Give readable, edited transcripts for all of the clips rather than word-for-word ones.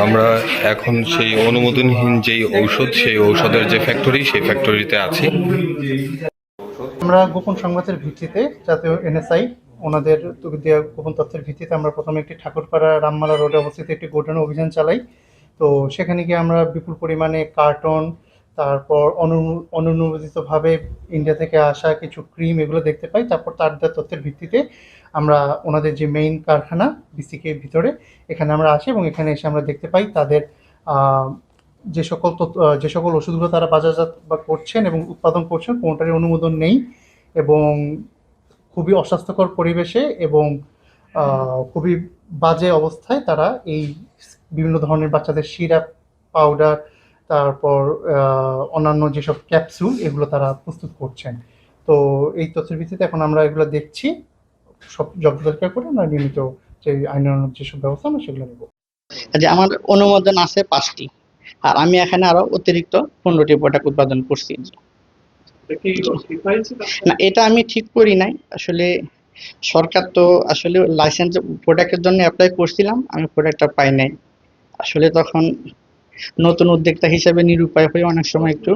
আমরা এখন সেই অনুমোদনহীন যেই ঔষধ, সেই ঔষধের যে ফ্যাক্টরি, সেই ফ্যাক্টরিতে আছি। আমরা গোপন সংবাদের ভিত্তিতে জাতীয় এনএসআই ওনাদের দেওয়া গোপন তথ্যের ভিত্তিতে আমরা প্রথমে একটি ঠাকুরপাড়া রামমালা রোডে অবস্থিত একটি গোডাউনে অভিযান চালাই। তো সেখানে গিয়ে আমরা বিপুল পরিমাণে কার্টন, তারপর অনুমোদিতভাবে ইন্ডিয়া থেকে আসা কিছু ক্রিম এগুলো দেখতে পাই। তারপর তার দেওয়া তথ্যের ভিত্তিতে আমরা ওনাদের যে মেইন কারখানা বিসিকে ভিতরে এখানে আমরা আসি এবং এখানে এসে আমরা দেখতে পাই তাদের যে সকল ওষুধগুলো তারা বাজারজাত বা করছেন এবং উৎপাদন করছেন কোনোটারই অনুমোদন নেই এবং খুবই অস্বাস্থ্যকর পরিবেশে এবং খুবই বাজে অবস্থায় তারা এই বিভিন্ন ধরনের বাচ্চাদের সিরাপ, পাউডার, তারপর অন্যান্য যেসব ক্যাপসুল এগুলো তারা প্রস্তুত করছেন। তো এই তথ্যের ভিত্তিতে এখন আমরা এগুলো দেখছি, সব জব্দ তালিকা করে আমরা নিয়মিত যে আইনানুগ যেসব ব্যবস্থা আমরা সেগুলো নেব। যে আমার অনুমোদন আছে 5টি, আর আমি এখানে আরো অতিরিক্ত 15টি প্রোডাক্ট উৎপাদন করছি। না, এটা আমি ঠিক করি নাই আসলে। সরকার তো আসলে লাইসেন্স প্রোডাক্টের জন্য অ্যাপ্লাই করছিলাম, আমি প্রোডাক্টটা পাই নাই আসলে। তখন নতুন উদ্যোক্তা হিসেবে নিরুপায় হয়ে অনেক সময় একটু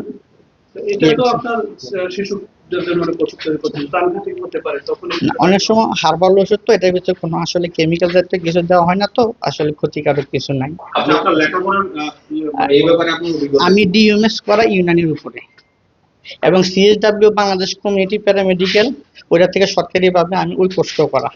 অনেক সময় হার্বাল ওষুধ, তো এটার ভিতরে কোনো আসলে কেমিক্যাল জাতীয় কিছু দেওয়া হয় না, তো আসলে ক্ষতিকারক কিছু নাই। আমি ডিএমএস করা ইউনানির উপরে এবং সিএসডব্লিউ বাংলাদেশ কমিউনিটি প্যারামেডিক্যাল, ওইটা থেকে সরকারিভাবে আমি ওই কোর্সটাও করা।